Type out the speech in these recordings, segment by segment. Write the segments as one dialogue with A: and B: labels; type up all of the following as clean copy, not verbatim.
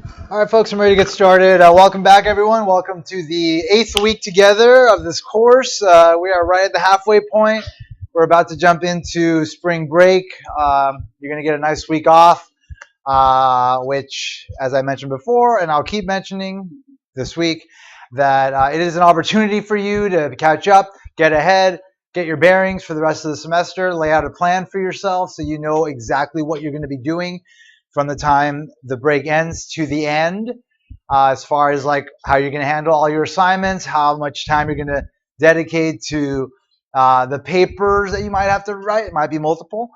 A: All right, folks, I'm ready to get started. Welcome back, everyone. Welcome to the 8th week together of this course. We are right at the halfway point. We're about to jump into spring break. You're going to get a nice week off, which, as I mentioned before, and I'll keep mentioning this week, that it is an opportunity for you to catch up, get ahead, get your bearings for the rest of the semester, lay out a plan for yourself so you know exactly what you're going to be doing from the time the break ends to the end, as far as like how you're going to handle all your assignments, how much time you're going to dedicate to the papers that you might have to write. It might be multiple.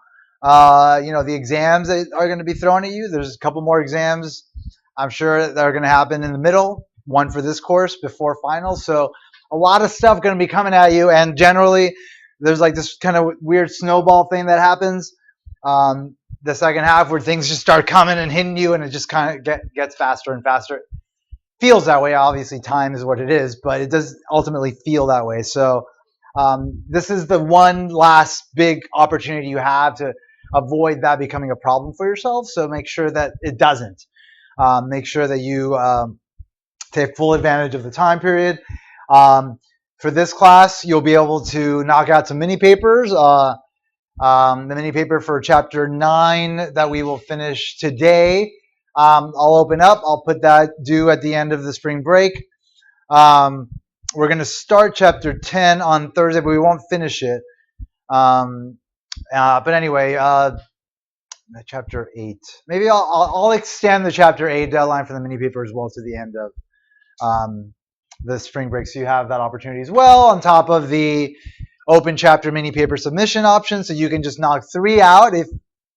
A: The exams that are going to be thrown at you. There's a couple more exams, I'm sure, that are going to happen in the middle. One for this course before finals. So a lot of stuff going to be coming at you, and generally there's like this kind of weird snowball thing that happens. The second half where things just start coming and hitting you, and it just kind of gets faster and faster. It feels that way. Obviously, time is what it is, but it does ultimately feel that way. So this is the one last big opportunity you have to avoid that becoming a problem for yourself. So make sure that it doesn't. Make sure that you take full advantage of the time period. For this class, you'll be able to knock out some mini papers. The mini paper for chapter 9 that we will finish today. I'll open up. I'll put that due at the end of the spring break. We're going to start chapter 10 on Thursday, but we won't finish it. But anyway, chapter 8. Maybe I'll extend the chapter 8 deadline for the mini paper as well to the end of the spring break, so you have that opportunity as well, on top of the open chapter mini paper submission option. So you can just knock 3 out if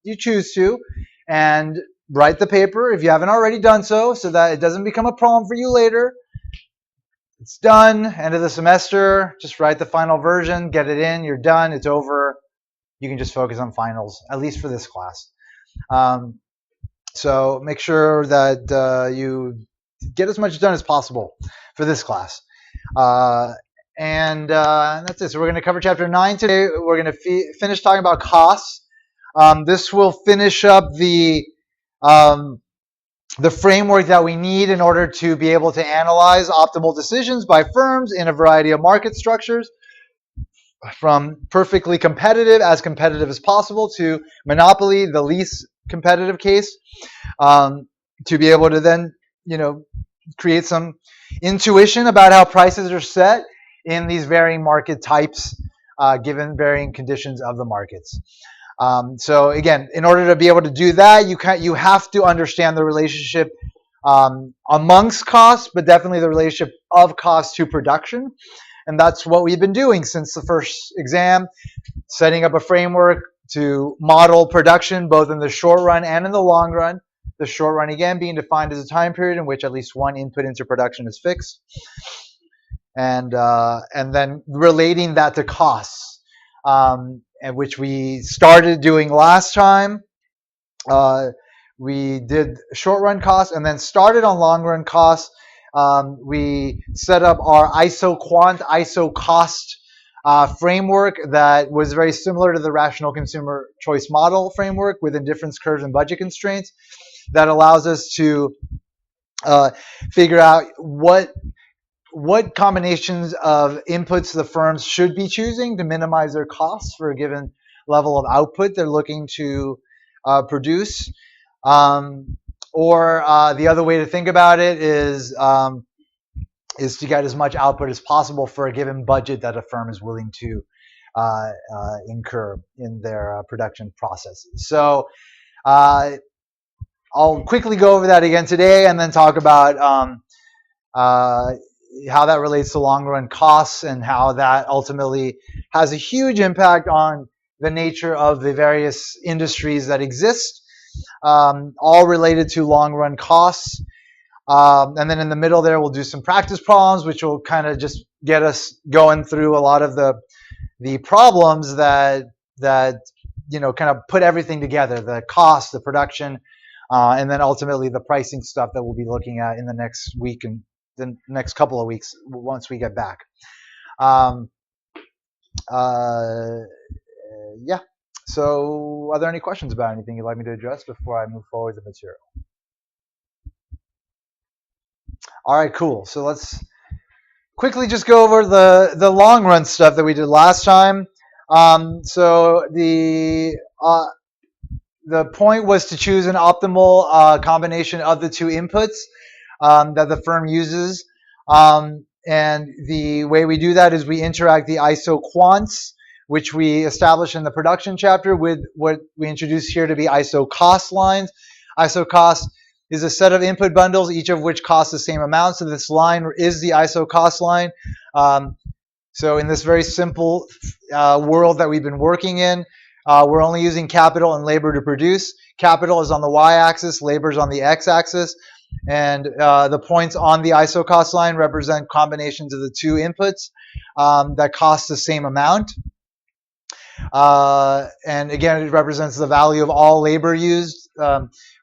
A: you choose to and write the paper if you haven't already done so that it doesn't become a problem for you later. It's done, end of the semester, just write the final version, get it in, you're done, it's over. You can just focus on finals, at least for this class. So make sure that you get as much done as possible for this class. And that's it. So we're going to cover chapter 9 today. We're going to finish talking about costs. This will finish up the framework that we need in order to be able to analyze optimal decisions by firms in a variety of market structures, from perfectly competitive as possible, to monopoly, the least competitive case, to be able to then create some intuition about how prices are set in these varying market types, given varying conditions of the markets. So again, in order to be able to do that, you have to understand the relationship amongst costs, but definitely the relationship of cost to production. And that's what we've been doing since the first exam, setting up a framework to model production both in the short run and in the long run. The short run, again, being defined as a time period in which at least one input into production is fixed. And then relating that to costs, which we started doing last time. We did short run costs and then started on long run costs. We set up our ISO quant, ISO cost framework that was very similar to the rational consumer choice model framework with indifference curves and budget constraints, that allows us to figure out what combinations of inputs the firms should be choosing to minimize their costs for a given level of output they're looking to produce. Or the other way to think about it is to get as much output as possible for a given budget that a firm is willing to incur in their production processes. So I'll quickly go over that again today, and then talk about how that relates to long run costs and how that ultimately has a huge impact on the nature of the various industries that exist, all related to long run costs. And then in the middle there, we'll do some practice problems, which will kind of just get us going through a lot of the problems that kind of put everything together: the cost, the production, and then ultimately the pricing stuff that we'll be looking at in the next week and the next couple of weeks once we get back. Yeah. So are there any questions about anything you'd like me to address before I move forward with the material? All right, cool. So let's quickly just go over the long run stuff that we did last time. So the point was to choose an optimal combination of the two inputs that the firm uses. And the way we do that is we interact the ISO quants, which we established in the production chapter, with what we introduced here to be ISO cost lines. ISO cost is a set of input bundles, each of which costs the same amount. So this line is the ISO cost line. So in this very simple world that we've been working in, we're only using capital and labor to produce. Capital is on the y-axis, labor is on the x-axis, and the points on the ISO cost line represent combinations of the two inputs that cost the same amount. And again, it represents the value of all labor used,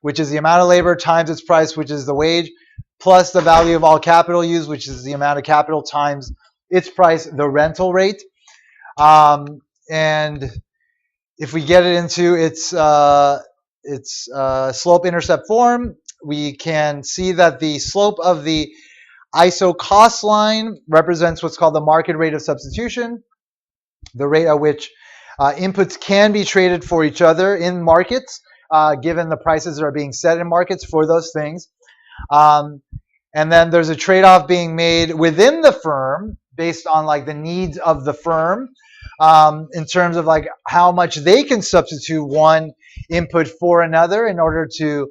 A: which is the amount of labor times its price, which is the wage, plus the value of all capital used, which is the amount of capital times its price, the rental rate. And if we get it into its slope-intercept form, we can see that the slope of the ISO cost line represents what's called the market rate of substitution, the rate at which inputs can be traded for each other in markets, given the prices that are being set in markets for those things. And then there's a trade-off being made within the firm based on like the needs of the firm in terms of like how much they can substitute one input for another in order to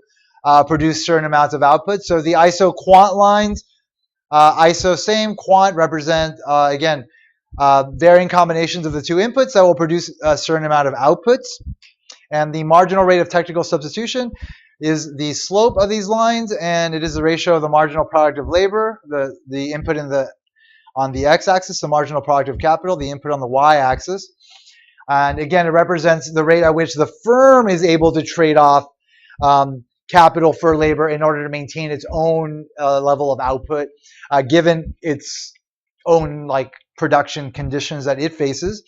A: produce certain amounts of output. So the ISO quant lines, ISO same, quant represent, again, varying combinations of the two inputs that will produce a certain amount of outputs. And the marginal rate of technical substitution is the slope of these lines, and it is the ratio of the marginal product of labor, the input on the x-axis, the marginal product of capital, the input on the y-axis. And again, it represents the rate at which the firm is able to trade off capital for labor in order to maintain its own level of output, given its own like production conditions that it faces.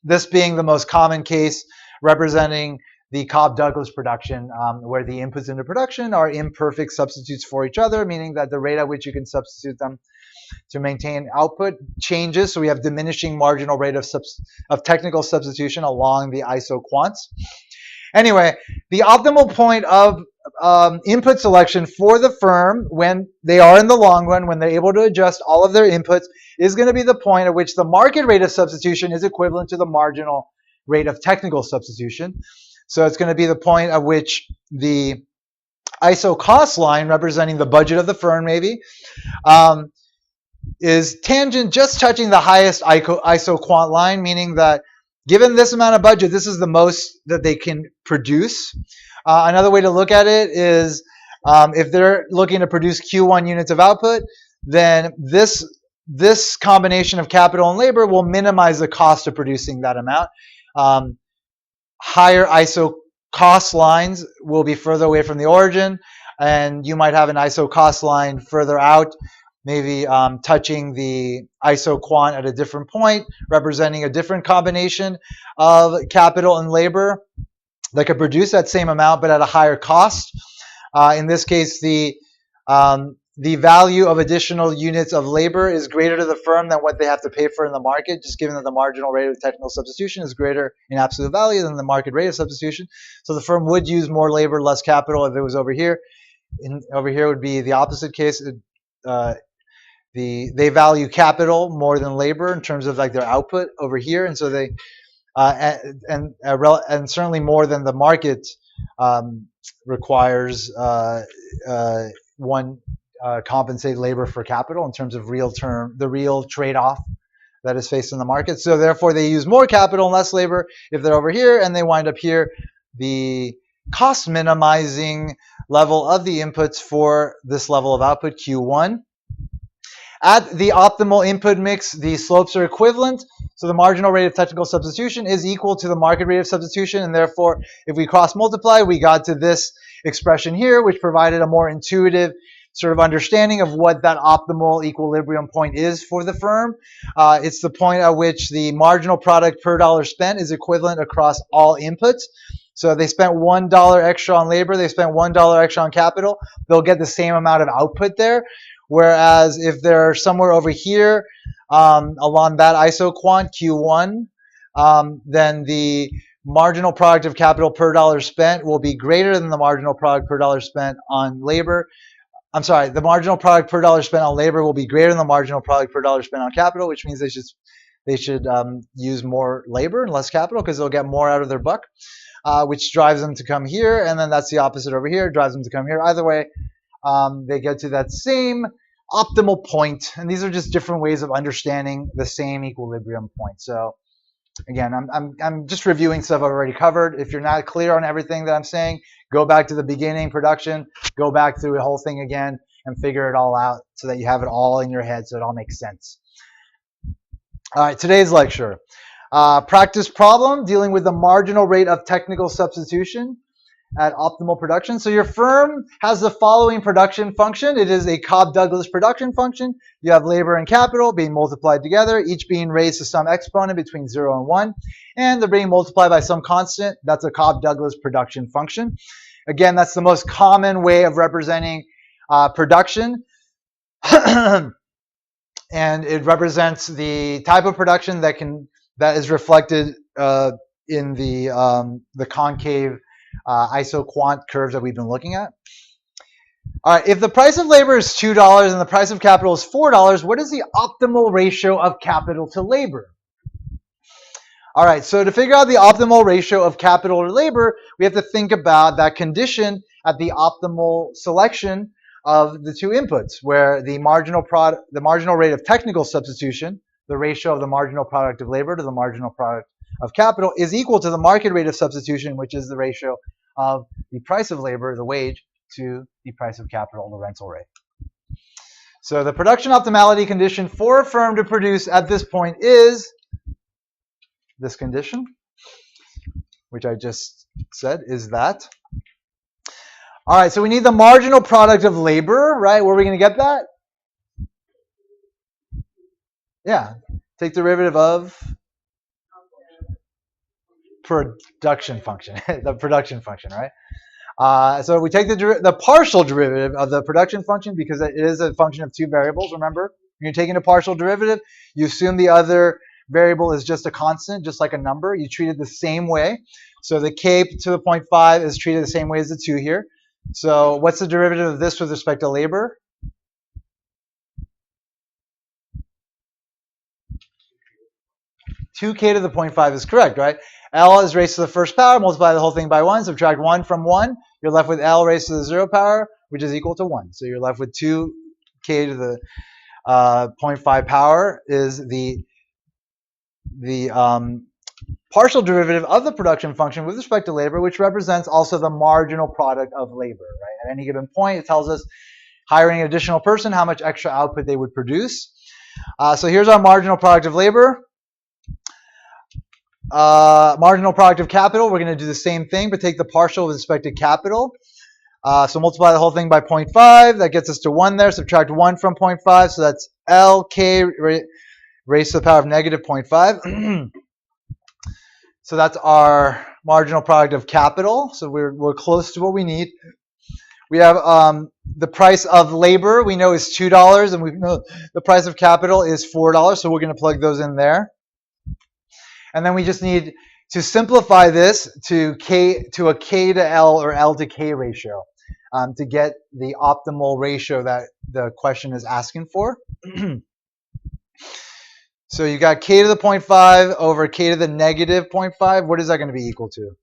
A: This being the most common case representing the Cobb-Douglas production, where the inputs into production are imperfect substitutes for each other, meaning that the rate at which you can substitute them to maintain output changes. So we have diminishing marginal rate of technical substitution along the ISO quants. Anyway, the optimal point of input selection for the firm when they are in the long run, when they're able to adjust all of their inputs, is going to be the point at which the market rate of substitution is equivalent to the marginal rate of technical substitution. So it's going to be the point at which the ISO cost line, representing the budget of the firm maybe, is tangent just touching the highest ISO quant line, meaning that given this amount of budget, this is the most that they can produce. Another way to look at it is if they're looking to produce Q1 units of output, then this combination of capital and labor will minimize the cost of producing that amount. Higher ISO cost lines will be further away from the origin, and you might have an ISO cost line further out, maybe touching the ISO quant at a different point, representing a different combination of capital and labor that could produce that same amount but at a higher cost. In this case, the value of additional units of labor is greater to the firm than what they have to pay for in the market, just given that the marginal rate of technical substitution is greater in absolute value than the market rate of substitution. So the firm would use more labor, less capital if it was over here. Over here would be the opposite case. They value capital more than labor in terms of like their output over here, and so they and certainly more than the market requires one compensate labor for capital in terms of the real trade-off that is faced in the market. So therefore, they use more capital and less labor if they're over here, and they wind up here. The cost minimizing level of the inputs for this level of output, Q1. At the optimal input mix, the slopes are equivalent. So the marginal rate of technical substitution is equal to the market rate of substitution. And therefore, if we cross multiply, we got to this expression here, which provided a more intuitive sort of understanding of what that optimal equilibrium point is for the firm. It's the point at which the marginal product per dollar spent is equivalent across all inputs. So they spent $1 extra on labor, they spent $1 extra on capital, they'll get the same amount of output there. Whereas if they're somewhere over here along that isoquant Q1, then the marginal product of capital per dollar spent will be greater than the marginal product per dollar spent on labor. I'm sorry, the marginal product per dollar spent on labor will be greater than the marginal product per dollar spent on capital, which means they should use more labor and less capital because they'll get more out of their buck, which drives them to come here, and then that's the opposite over here, drives them to come here. Either way, they get to that same optimal point, and these are just different ways of understanding the same equilibrium point. So again, I'm just reviewing stuff I've already covered. If you're not clear on everything that I'm saying, go back to the beginning production, go back through the whole thing again, and figure it all out so that you have it all in your head so it all makes sense. All right, today's lecture. Practice problem dealing with the marginal rate of technical substitution at optimal production. So your firm has the following production function. It is a Cobb-Douglas production function. You have labor and capital being multiplied together, each being raised to some exponent between 0 and 1, and they're being multiplied by some constant. That's a Cobb-Douglas production function. Again, that's the most common way of representing production. And it represents the type of production that is reflected in the concave isoquant curves that we've been looking at. All right, if the price of labor is $2 and the price of capital is $4, what is the optimal ratio of capital to labor? All right, so to figure out the optimal ratio of capital to labor, we have to think about that condition at the optimal selection of the two inputs, where the marginal rate of technical substitution, the ratio of the marginal product of labor to the marginal product of capital, is equal to the market rate of substitution, which is the ratio of the price of labor, the wage, to the price of capital, the rental rate. So the production optimality condition for a firm to produce at this point is this condition, which I just said is that. All right, so we need the marginal product of labor, right? Where are we going to get that? Yeah, take derivative of production function, the production function, right? So we take the partial derivative of the production function because it is a function of two variables, remember? When you're taking a partial derivative, you assume the other variable is just a constant, just like a number. You treat it the same way. So the k to the 0.5 is treated the same way as the 2 here. So what's the derivative of this with respect to labor? $2k to the 0.5 is correct, right? L is raised to the first power, multiply the whole thing by 1, subtract 1 from 1. You're left with L raised to the 0 power, which is equal to 1. So you're left with 2k to the 0.5 power is the partial derivative of the production function with respect to labor, which represents also the marginal product of labor, right? At any given point, it tells us hiring an additional person, how much extra output they would produce. So here's our marginal product of labor. Marginal product of capital, we're going to do the same thing, but take the partial with respect to capital. So multiply the whole thing by 0.5. That gets us to 1 there. Subtract 1 from 0.5. So that's LK raised to the power of negative 0.5. So that's our marginal product of capital. So we're close to what we need. We have the price of labor we know is $2, and we know the price of capital is $4. So we're going to plug those in there. And then we just need to simplify this to a K to L or L to K ratio to get the optimal ratio that the question is asking for. So you got K to the 0.5 over K to the negative 0.5. What is that going to be equal to?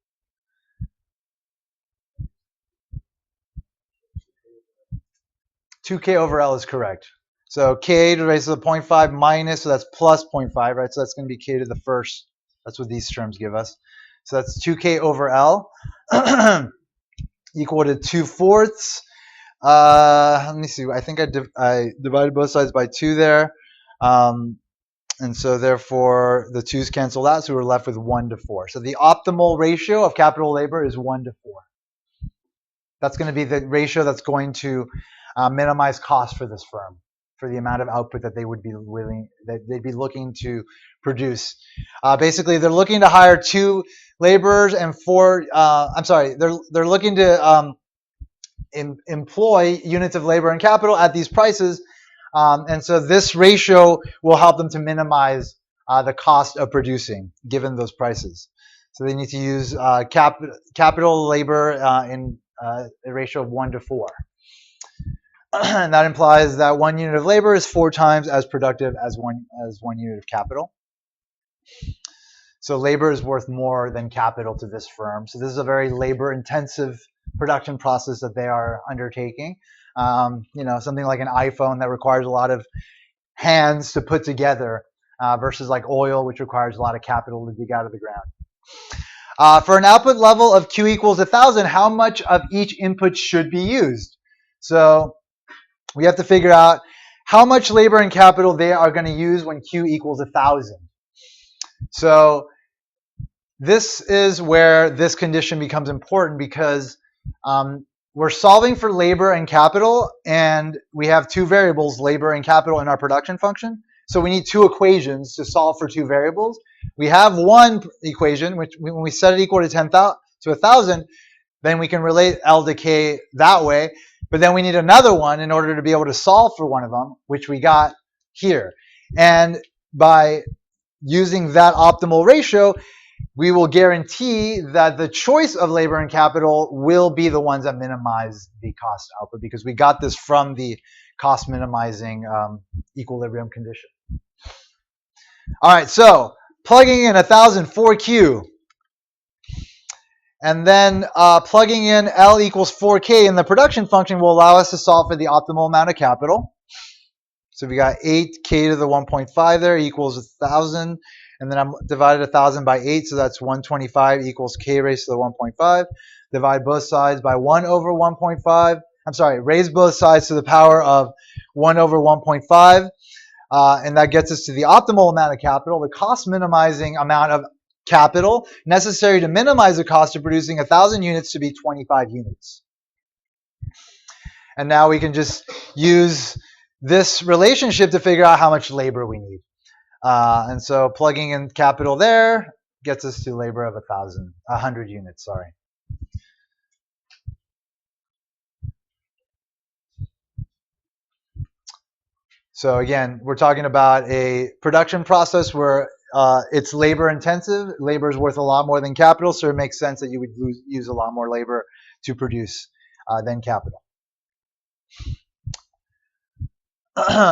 A: $2K over L is correct. So K to the raise to the 0.5 minus, so that's plus 0.5, right? So that's going to be K to the first. That's what these terms give us. So that's 2K over L equal to 2/4. Let me see. I think I divided both sides by 2 there. And so therefore, the 2's cancel out, so we're left with 1 to 4. So the optimal ratio of capital labor is 1 to 4. That's going to be the ratio that's going to minimize cost for this firm, for the amount of output that they would be they'd be looking to produce. Basically, they're looking to hire 2 laborers and 4. They're looking to employ units of labor and capital at these prices, And so this ratio will help them to minimize the cost of producing given those prices. So they need to use capital labor in a ratio of 1 to 4. And that implies that 1 unit of labor is 4 times as productive as one unit of capital. So labor is worth more than capital to this firm. So this is a very labor-intensive production process that they are undertaking. Something like an iPhone that requires a lot of hands to put together versus like oil, which requires a lot of capital to dig out of the ground. For an output level of Q equals 1,000, how much of each input should be used? So we have to figure out how much labor and capital they are going to use when Q equals 1,000. So this is where this condition becomes important because we're solving for labor and capital, and we have two variables, labor and capital, in our production function. So we need two equations to solve for two variables. We have one equation, which when we set it equal to 1,000, then we can relate L to K that way. But then we need another one in order to be able to solve for one of them, which we got here. And by using that optimal ratio, we will guarantee that the choice of labor and capital will be the ones that minimize the cost output, because we got this from the cost minimizing equilibrium condition. All right, so plugging in 1,000 4Q, and then plugging in L equals 4K in the production function will allow us to solve for the optimal amount of capital. So we got 8K to the 1.5 there equals 1,000. And then I'm divided 1,000 by 8, so that's 125 equals K raised to the 1.5. Divide both sides by 1 over 1.5. I'm sorry, raise both sides to the power of 1 over 1.5. And that gets us to the optimal amount of capital, the cost minimizing amount of capital necessary to minimize the cost of producing 1,000 units to be 25 units. And now we can just use this relationship to figure out how much labor we need. And so plugging in capital there gets us to labor of 100 units, sorry. So again, we're talking about a production process where it's labor intensive. Labor is worth a lot more than capital, so it makes sense that you would use a lot more labor to produce than capital.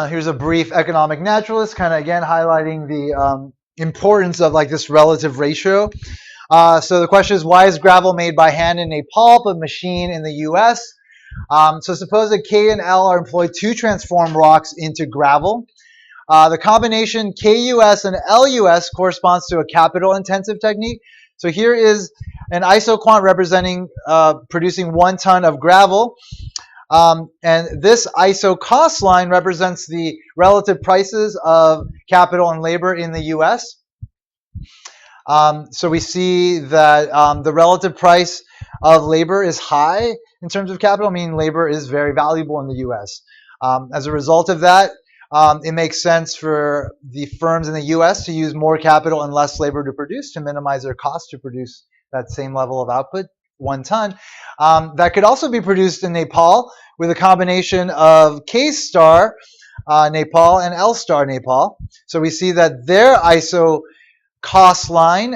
A: Here's a brief economic naturalist, kind of again highlighting the importance of like this relative ratio. So the question is, why is gravel made by hand in Nepal but machine in the U.S.? So suppose that K and L are employed to transform rocks into gravel. The combination KUS and LUS corresponds to a capital intensive technique. So here is an isoquant representing producing 1 ton of gravel. And this ISO cost line represents the relative prices of capital and labor in the US. So we see that the relative price of labor is high in terms of capital, meaning labor is very valuable in the US. As a result of that, it makes sense for the firms in the US to use more capital and less labor to produce to minimize their cost to produce that same level of output, 1 ton. That could also be produced in Nepal with a combination of K star Nepal and L star Nepal. So we see that their ISO cost line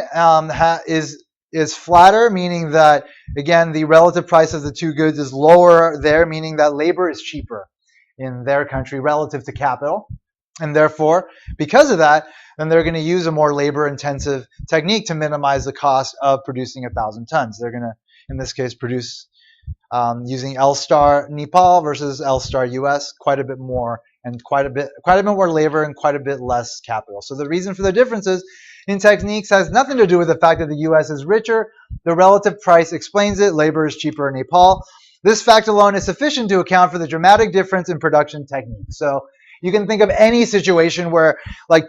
A: is flatter, meaning that, again, the relative price of the two goods is lower there, meaning that labor is cheaper in their country relative to capital. And therefore, because of that, then they're going to use a more labor-intensive technique to minimize the cost of producing 1,000 tons. They're going to, in this case, produce using L star Nepal versus L star US quite a bit more, and quite a bit more labor and quite a bit less capital. So the reason for the differences in techniques has nothing to do with the fact that the US is richer. The relative price explains it. Labor is cheaper in Nepal. This fact alone is sufficient to account for the dramatic difference in production techniques. So you can think of any situation where like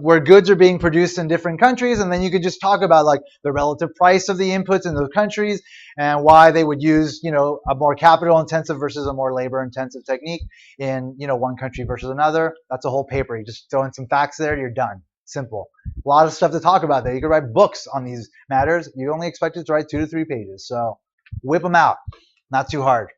A: where goods are being produced in different countries, and then you could just talk about like the relative price of the inputs in those countries and why they would use, a more capital intensive versus a more labor intensive technique in, one country versus another. That's a whole paper. You just throw in some facts there, you're done. Simple. A lot of stuff to talk about there. You could write books on these matters. You only expect it to write 2 to 3 pages. So whip them out. Not too hard.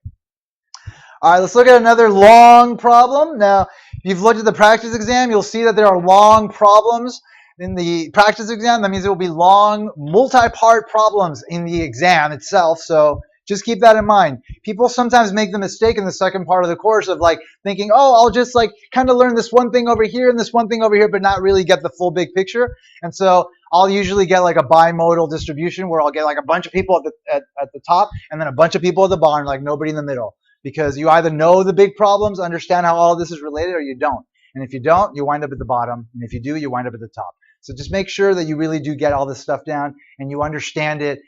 A: All right, let's look at another long problem. Now, if you've looked at the practice exam, you'll see that there are long problems in the practice exam. That means it will be long, multi-part problems in the exam itself. So just keep that in mind. People sometimes make the mistake in the second part of the course of like thinking, oh, I'll just like kind of learn this one thing over here and this one thing over here, but not really get the full big picture. And so I'll usually get like a bimodal distribution where I'll get like a bunch of people at the top and then a bunch of people at the bottom, like nobody in the middle. Because you either know the big problems, understand how all of this is related, or you don't. And if you don't, you wind up at the bottom. And if you do, you wind up at the top. So just make sure that you really do get all this stuff down and you understand it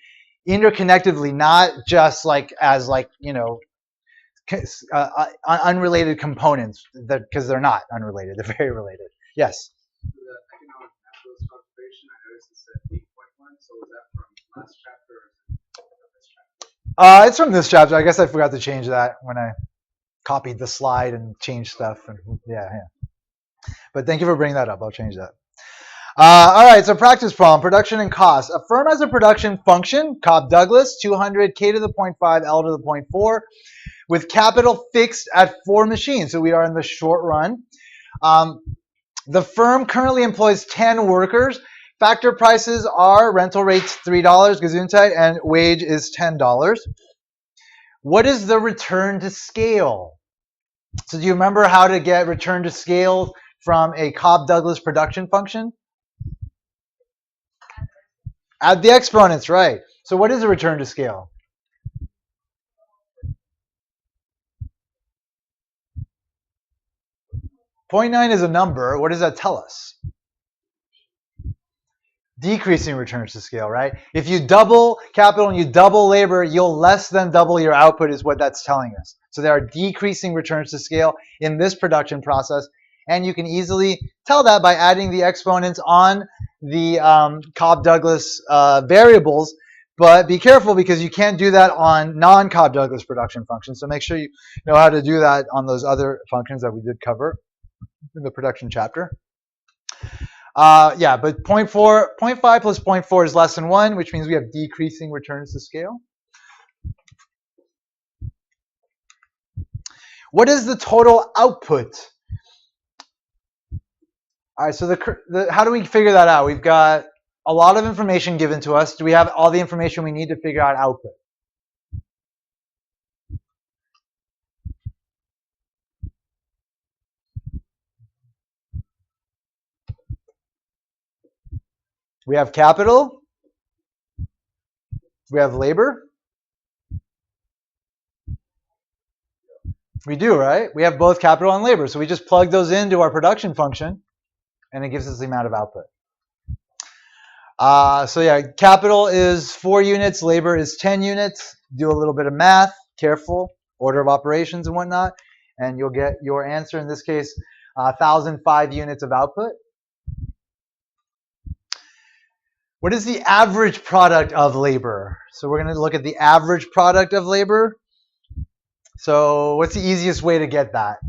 A: interconnectively, not just like as like, you know, unrelated components, because they're not unrelated. They're very related. Yes?
B: The economic macros conservation, I noticed it said 8.1, so was that from last chapter or this chapter?
A: It's from this chapter. I guess I forgot to change that when I copied the slide and changed stuff. And yeah. But thank you for bringing that up. I'll change that. All right, so practice problem, production and cost. A firm has a production function, Cobb-Douglas, 200, K to the 0.5, L to the 0.4, with capital fixed at 4 machines. So we are in the short run. The firm currently employs 10 workers. Factor prices are rental rates $3, Gesundheit, and wage is $10. What is the return to scale? So do you remember how to get return to scale from a Cobb-Douglas production function? Add the exponents, right. So what is a return to scale? .9 is a number. What does that tell us? Decreasing returns to scale, right? If you double capital and you double labor, you'll less than double your output is what that's telling us. So there are decreasing returns to scale in this production process. And you can easily tell that by adding the exponents on the Cobb-Douglas variables. But be careful because you can't do that on non-Cobb-Douglas production functions. So make sure you know how to do that on those other functions that we did cover in the production chapter. Yeah, but 0.5 plus 0.4 is less than 1, which means we have decreasing returns to scale. What is the total output? All right, so how do we figure that out? We've got a lot of information given to us. Do we have all the information we need to figure out output? We have capital. We have labor. We do, right? We have both capital and labor. So we just plug those into our production function, and it gives us the amount of output. So yeah, capital is 4 units, labor is 10 units. Do a little bit of math, careful, order of operations and whatnot, and you'll get your answer. In this case, 1,005 units of output. What is the average product of labor? So we're going to look at the average product of labor. So what's the easiest way to get that?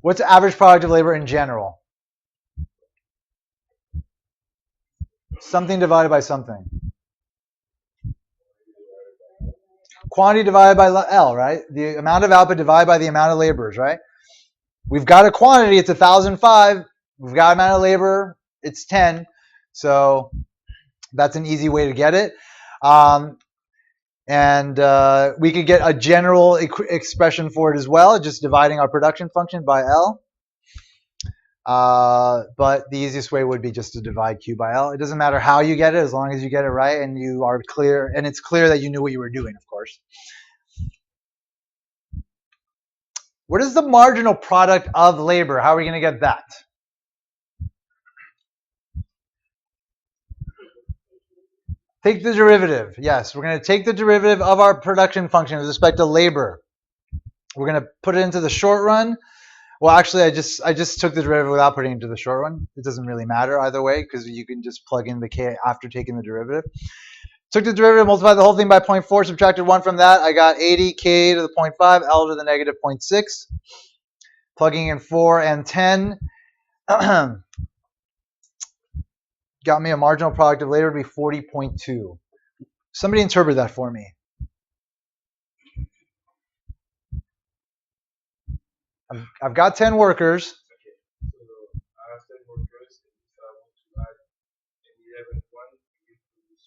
A: What's the average product of labor in general? Something divided by something. Quantity divided by L, right? The amount of output divided by the amount of laborers, right? We've got a quantity, it's 1,005. We've got amount of labor, it's 10. So that's an easy way to get it. And we could get a general expression for it as well, just dividing our production function by L. But the easiest way would be just to divide Q by L. It doesn't matter how you get it, as long as you get it right and you are clear, and it's clear that you knew what you were doing, of course. What is the marginal product of labor? How are we going to get that? Take the derivative. Yes, we're going to take the derivative of our production function with respect to labor. We're going to put it into the short run. Well, actually, I just took the derivative without putting it into the short run. It doesn't really matter either way because you can just plug in the k after taking the derivative. Took the derivative, multiplied the whole thing by 0.4, subtracted 1 from that. I got 80 k to the 0.5, L to the negative 0.6. Plugging in 4 and 10. Got me a marginal product of labor to be 40.2. Somebody interpret that for me. I've got 10 workers.
B: Okay. So I have 10 workers, and if I want to add an 11th one, we produce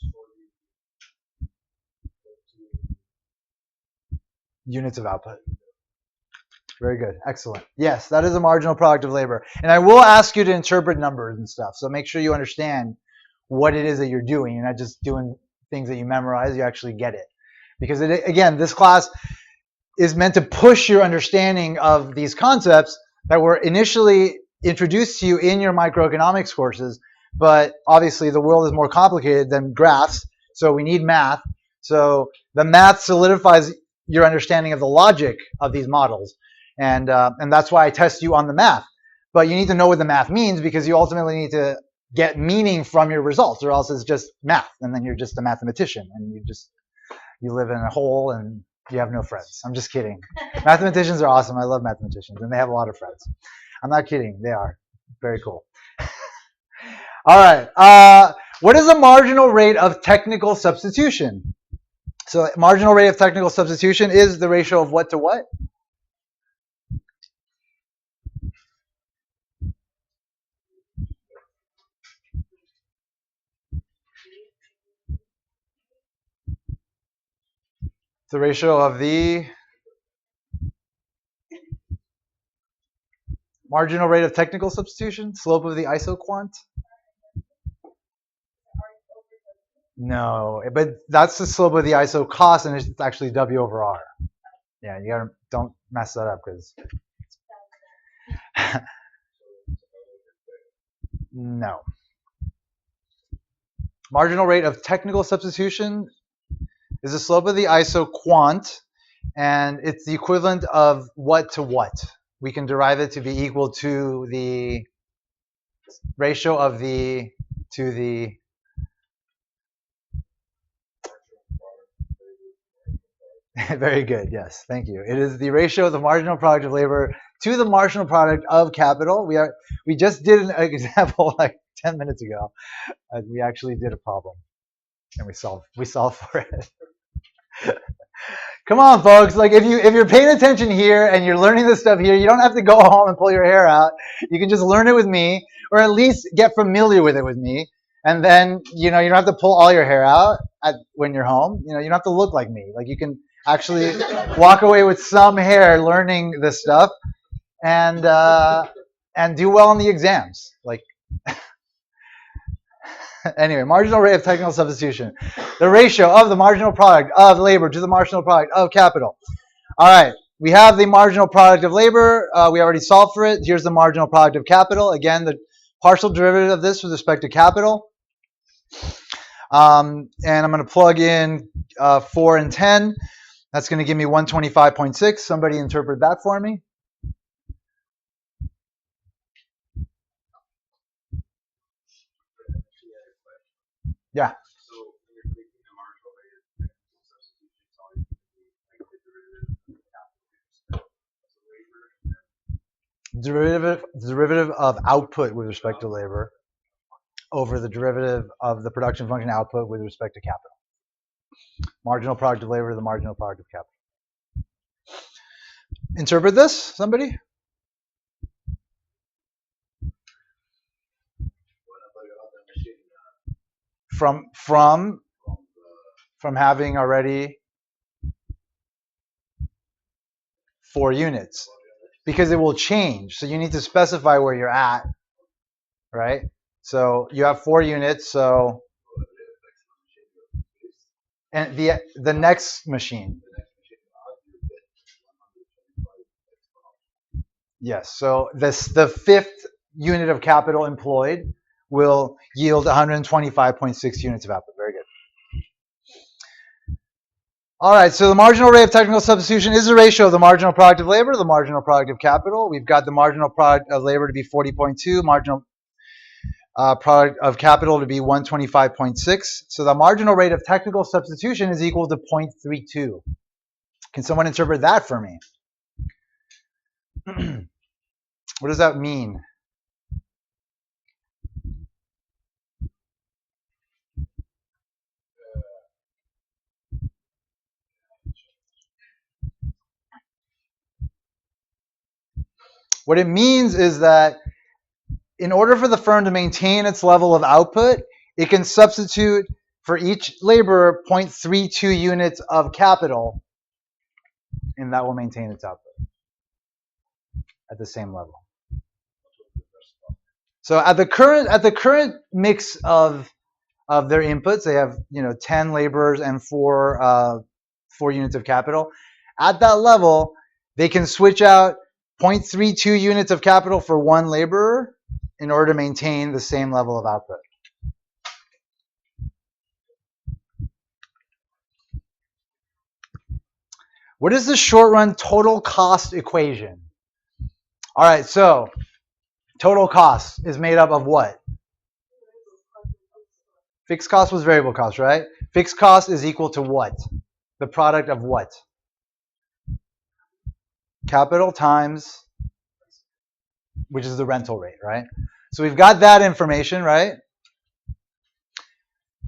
B: 40
A: Units of output. Very good. Excellent. Yes, that is a marginal product of labor. And I will ask you to interpret numbers and stuff. So make sure you understand what it is that you're doing. You're not just doing things that you memorize, you actually get it. Because again, this class is meant to push your understanding of these concepts that were initially introduced to you in your microeconomics courses. But obviously the world is more complicated than graphs. So we need math. So the math solidifies your understanding of the logic of these models. And that's why I test you on the math. But you need to know what the math means because you ultimately need to get meaning from your results, or else it's just math, and then you're just a mathematician, and you live in a hole and you have no friends. I'm just kidding. Mathematicians are awesome. I love mathematicians, and they have a lot of friends. I'm not kidding. They are very cool. All right. What is the marginal rate of technical substitution? So marginal rate of technical substitution is the ratio of what to what? The ratio of the marginal rate of technical substitution, slope of the isoquant? No, but that's the slope of the isocost, and it's actually W over R. Yeah, you gotta don't mess that up because no. Marginal rate of technical substitution is the slope of the isoquant, and it's the equivalent of what to what. We can derive it to be equal to the ratio of the to the very good, yes, thank you. It is the ratio of the marginal product of labor to the marginal product of capital. We just did an example like 10 minutes ago. We actually did a problem and we solved for it. Come on, folks. Like if you're paying attention here and you're learning this stuff here, you don't have to go home and pull your hair out. You can just learn it with me, or at least get familiar with it with me. And then you don't have to pull all your hair out when you're home. You don't have to look like me. Like you can actually walk away with some hair learning this stuff, and do well on the exams. Like anyway, marginal rate of technical substitution, the ratio of the marginal product of labor to the marginal product of capital. All right, we have the marginal product of labor. We already solved for it. Here's the marginal product of capital. Again, the partial derivative of this with respect to capital. And I'm going to plug in 4 and 10. That's going to give me 125.6. Somebody interpret that for me. Yeah. Derivative of output with respect to labor over the derivative of the production function output with respect to capital. Marginal product of labor to the marginal product of capital. Interpret this, somebody? From having already 4 units. Because it will change. So you need to specify where you're at, right? So you have 4 units, so and the next machine. Yes, so the 5th unit of capital employed will yield 125.6 units of output. Very good. All right, so the marginal rate of technical substitution is the ratio of the marginal product of labor to the marginal product of capital. We've got the marginal product of labor to be 40.2, marginal product of capital to be 125.6. So the marginal rate of technical substitution is equal to 0.32. Can someone interpret that for me? What does that mean? What it means is that in order for the firm to maintain its level of output, it can substitute for each laborer 0.32 units of capital, and that will maintain its output at the same level. So at the current mix of their inputs, they have 10 laborers and 4 units of capital. At that level, they can switch out 0.32 units of capital for 1 laborer in order to maintain the same level of output. What is the short run total cost equation? All right, so total cost is made up of what? Fixed cost was variable cost, right? Fixed cost is equal to what? The product of what? Capital times, which is the rental rate, right? So we've got that information, right?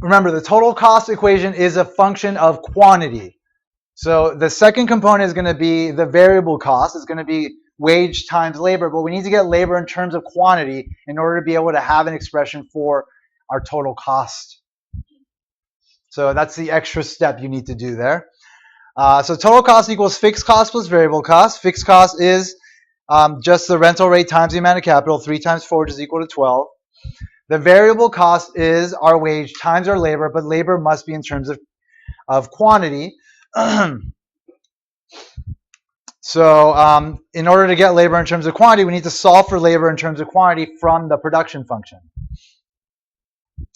A: Remember, the total cost equation is a function of quantity. So the second component is going to be the variable cost. It's going to be wage times labor, but we need to get labor in terms of quantity in order to be able to have an expression for our total cost. So that's the extra step you need to do there. So total cost equals fixed cost plus variable cost. Fixed cost is just the rental rate times the amount of capital. 3 times 4, which is equal to 12. The variable cost is our wage times our labor, but labor must be in terms of quantity. So in order to get labor in terms of quantity, we need to solve for labor in terms of quantity from the production function.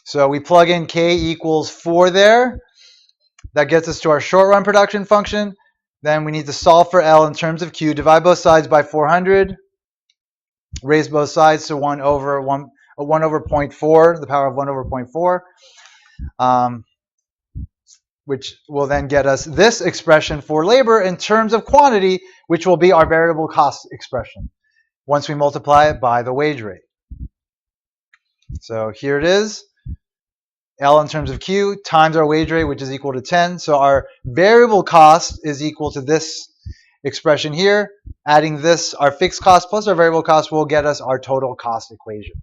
A: So we plug in K equals 4 there. That gets us to our short run production function. Then we need to solve for L in terms of Q. Divide both sides by 400. Raise both sides to 1 over 0.4, the power of 1 over 0.4. Which will then get us this expression for labor in terms of quantity, which will be our variable cost expression once we multiply it by the wage rate. So here it is. L in terms of Q times our wage rate, which is equal to 10. So our variable cost is equal to this expression here. Adding this, our fixed cost plus our variable cost, will get us our total cost equation.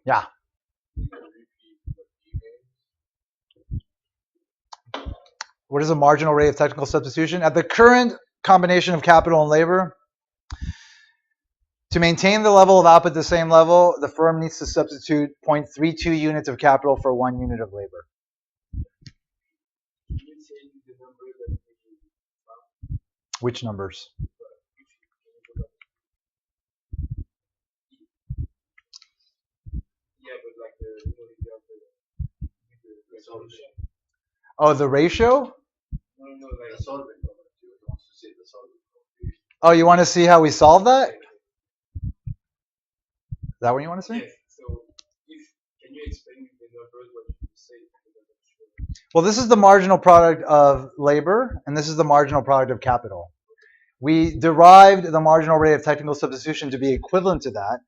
A: Yeah. What is the marginal rate of technical substitution? At the current combination of capital and labor, to maintain the level of output at the same level, the firm needs to substitute 0.32 units of capital for 1 unit of labor. Which numbers? Oh, the ratio? Oh, you want to see how we solve that? Is that what you want to see?
B: Yes. So, can you explain the numbers what you say?
A: Well, this is the marginal product of labor, and this is the marginal product of capital. We derived the marginal rate of technical substitution to be equivalent to that.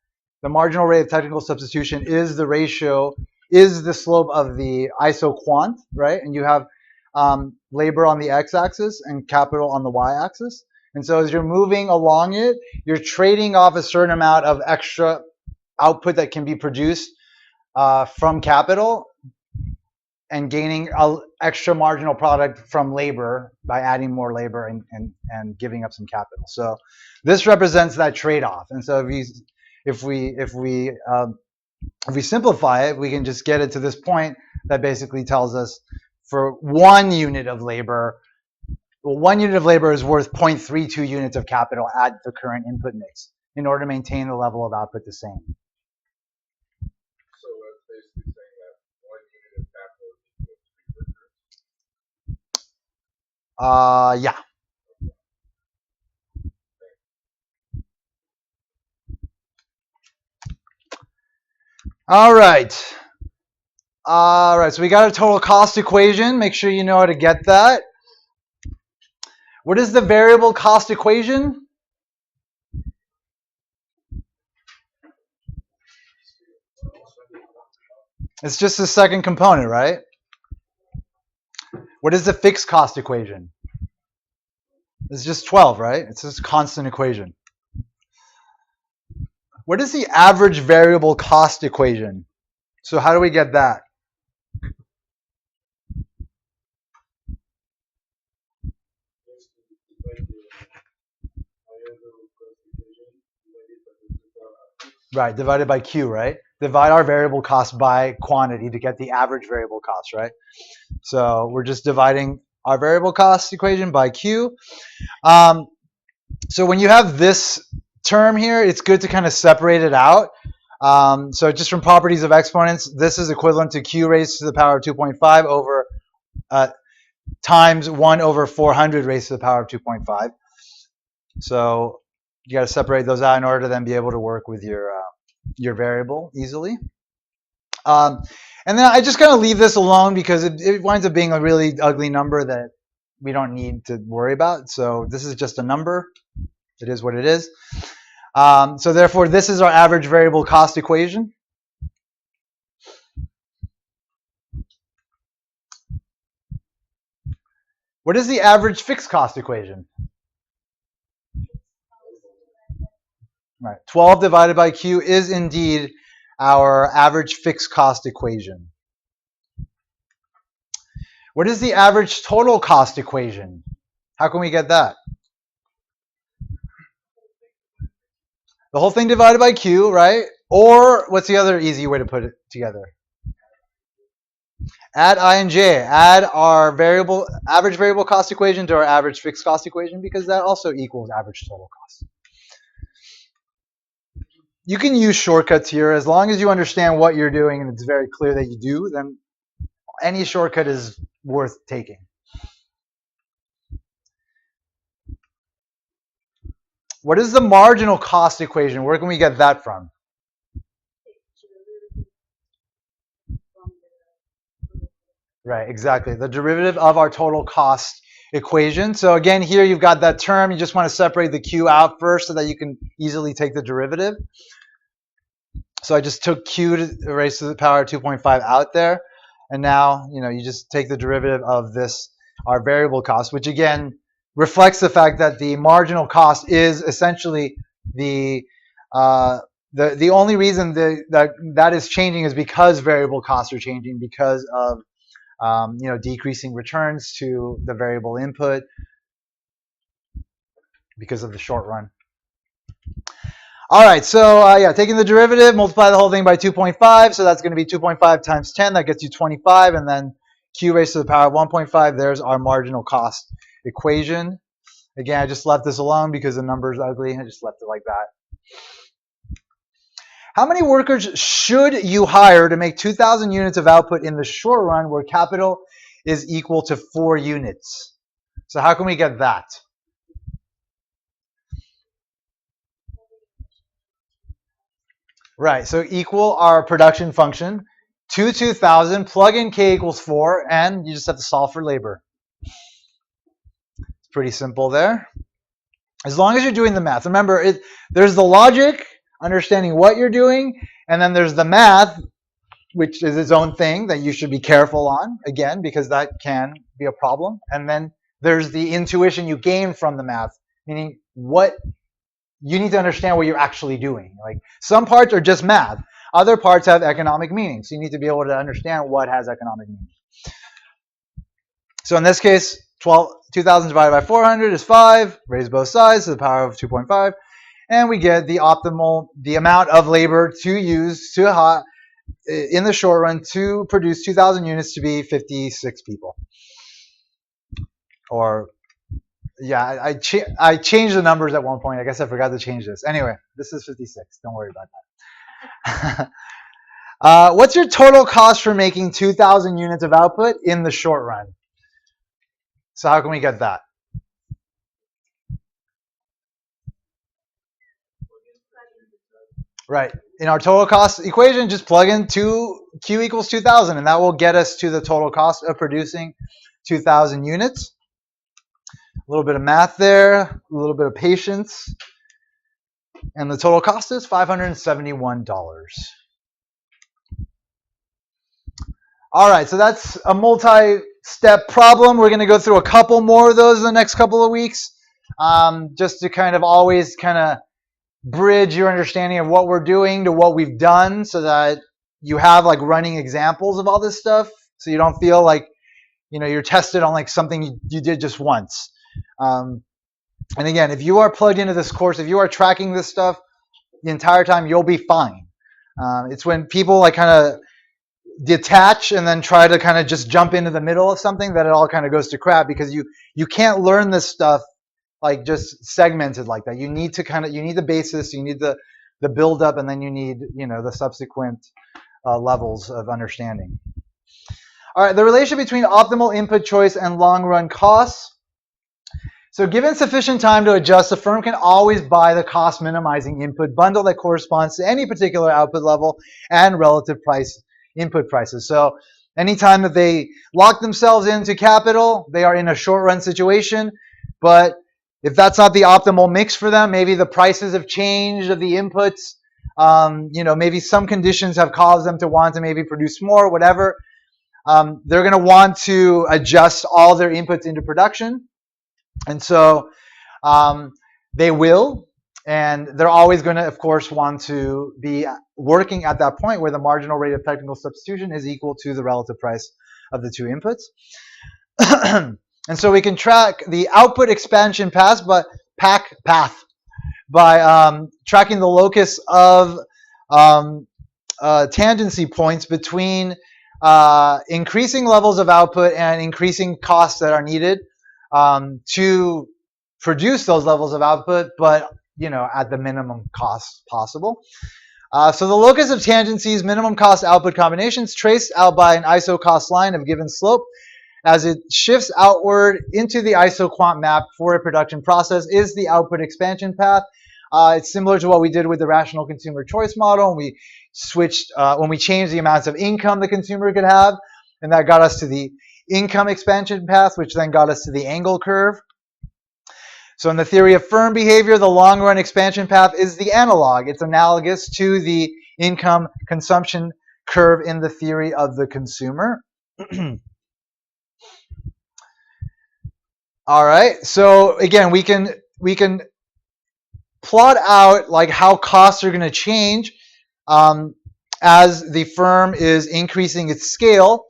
A: The marginal rate of technical substitution is the ratio, is the slope of the isoquant, right? And you have labor on the x-axis and capital on the y-axis. And so as you're moving along it, you're trading off a certain amount of extra output that can be produced from capital and gaining an extra marginal product from labor by adding more labor and giving up some capital. So this represents that trade-off. And so if we simplify it, we can just get it to this point that basically tells us for 1 unit of labor, well, 1 unit of labor is worth 0.32 units of capital at the current input mix in order to maintain the level of output the same.
B: So that's basically saying that 1 unit of capital is equal to 3 workers?
A: Yeah. All right. So we got a total cost equation. Make sure you know how to get that. What is the variable cost equation? It's just the second component, right? What is the fixed cost equation? It's just 12, right? It's just a constant equation. What is the average variable cost equation? So how do we get that? Right, divided by Q, right? Divide our variable cost by quantity to get the average variable cost, right? So we're just dividing our variable cost equation by Q. So when you have this term here, it's good to kind of separate it out. So just from properties of exponents, this is equivalent to Q raised to the power of 2.5 over times 1 over 400 raised to the power of 2.5. So you got to separate those out in order to then be able to work with your variable easily. And then I just kind of leave this alone because it winds up being a really ugly number that we don't need to worry about. So this is just a number. It is what it is. So therefore, this is our average variable cost equation. What is the average fixed cost equation? Right. 12 divided by Q is indeed our average fixed cost equation. What is the average total cost equation? How can we get that? The whole thing divided by Q, right? Or what's the other easy way to put it together? Add I and J. Add our average variable cost equation to our average fixed cost equation because that also equals average total cost. You can use shortcuts here as long as you understand what you're doing and it's very clear that you do, then any shortcut is worth taking. What is the marginal cost equation? Where can we get that from? Right, exactly. The derivative of our total cost equation. So again, here you've got that term. You just want to separate the Q out first so that you can easily take the derivative. So I just took Q raised to the power of 2.5 out there. And now, you just take the derivative of this, our variable cost, which again reflects the fact that the marginal cost is essentially the only reason that is changing is because variable costs are changing because of decreasing returns to the variable input because of the short run. All right, so taking the derivative, multiply the whole thing by 2.5, so that's going to be 2.5 times 10, that gets you 25, and then Q raised to the power of 1.5, there's our marginal cost equation. Again, I just left this alone because the number is ugly, I just left it like that. How many workers should you hire to make 2,000 units of output in the short run where capital is equal to 4 units? So how can we get that? Right, so equal our production function to 2,000, plug in k equals 4, and you just have to solve for labor. It's pretty simple there. As long as you're doing the math. Remember, there's the logic, understanding what you're doing, and then there's the math, which is its own thing that you should be careful on, again, because that can be a problem. And then there's the intuition you gain from the math, meaning what you need to understand what you're actually doing. Like some parts are just math. Other parts have economic meaning. So you need to be able to understand what has economic meaning. So in this case, 2,000 divided by 400 is 5. Raise both sides to the power of 2.5. And we get the amount of labor to use in the short run to produce 2,000 units to be 56 people. Or yeah, I changed the numbers at one point. I guess I forgot to change this. Anyway, this is 56. Don't worry about that. What's your total cost for making 2,000 units of output in the short run? So how can we get that? Right. In our total cost equation, just plug in Q equals 2,000, and that will get us to the total cost of producing 2,000 units. A little bit of math there, a little bit of patience. And the total cost is $571. All right, so that's a multi-step problem. We're going to go through a couple more of those in the next couple of weeks. just to kind of always kind of bridge your understanding of what we're doing to what we've done, so that you have like running examples of all this stuff, so you don't feel like you're tested on like something you did just once. And again, if you are plugged into this course, if you are tracking this stuff the entire time, you'll be fine. It's when people like kind of detach and then try to kind of just jump into the middle of something that it all kind of goes to crap, because you can't learn this stuff like just segmented like that. You need the basis, you need the build up, and then you need the subsequent levels of understanding. All right, the relation between optimal input choice and long run costs. So given sufficient time to adjust, the firm can always buy the cost minimizing input bundle that corresponds to any particular output level and relative input prices. So anytime that they lock themselves into capital, they are in a short run situation. But if that's not the optimal mix for them, maybe the prices have changed of the inputs, maybe some conditions have caused them to want to maybe produce more, whatever. They're going to want to adjust all their inputs into production. And so they will, and they're always going to, of course, want to be working at that point where the marginal rate of technical substitution is equal to the relative price of the two inputs. And so we can track the output expansion path by tracking the locus of tangency points between increasing levels of output and increasing costs that are needed to produce those levels of output, but at the minimum cost possible. So the locus of tangencies, minimum cost output combinations, traced out by an iso cost line of given slope as it shifts outward into the iso quant map for a production process, is the output expansion path. It's similar to what we did with the rational consumer choice model. We switched when we changed the amounts of income the consumer could have, and that got us to the income expansion path, which then got us to the angle curve. So in the theory of firm behavior, the long run expansion path is the analog. It's analogous to the income consumption curve in the theory of the consumer. All right, so again, we can plot out like how costs are going to change as the firm is increasing its scale.